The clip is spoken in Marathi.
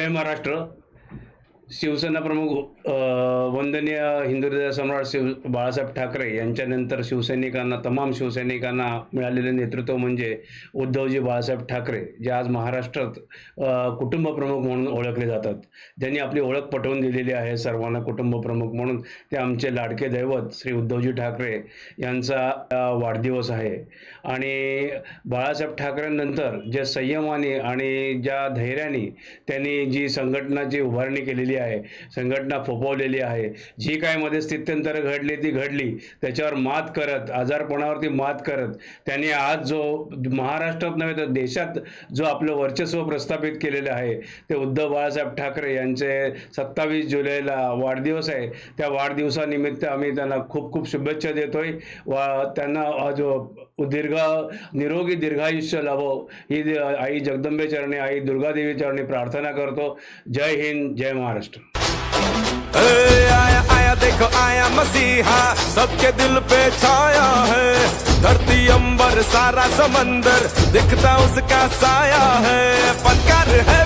जय महाराष्ट्र. शिवसेना प्रमुख वंदनीय हिंदू हृदय सम्राट बाळासाहेब ठाकरे यांच्यानंतर शिवसैनिकांना, तमाम शिवसैनिकांना मिळालेले नेतृत्व म्हणजे उद्धवजी बाळासाहेब ठाकरे, जे आज महाराष्ट्रात कुटुंब प्रमुख म्हणून ओळखले जातात. ज्यांनी आपली ओळख पटवून दिलेली आहे सर्वांना कुटुंब प्रमुख म्हणून. ते आमचे लाडके दैवत श्री उद्धवजी ठाकरे यांचा वाढदिवस आहे. आणि बाळासाहेब ठाकरेंनंतर जे संयमाने आणि ज्या धैर्याने त्यांनी जी संघटनाची उभारणी केलेली आहे, संघटना फोफवलेली आहे, जी काय मध्ये स्थित्यंतर घडली ती घडली, त्याच्यावर मात करत, आजारपणावरती मात करत त्यांनी आज जो महाराष्ट्रात नव्हे तर देशात जो आपलं वर्चस्व प्रस्थापित केलेलं आहे, ते उद्धव बाळासाहेब ठाकरे यांचे 27 जुलैला वाढदिवस आहे. त्या वाढदिवसानिमित्त आम्ही त्यांना खूप खूप शुभेच्छा देतोय. त्यांना आज निरोगी दीर्घायुष्य लाभो ही आई जगदंबे चरणी, आई दुर्गादेवी चरणी प्रार्थना करतो. जय हिंद, जय महाराष्ट्र. आया आया देखो आया मसीहा, सबके दिल पे छाया है. धरती अंबर सारा समंदर दिखता उसका साया है. फनकार है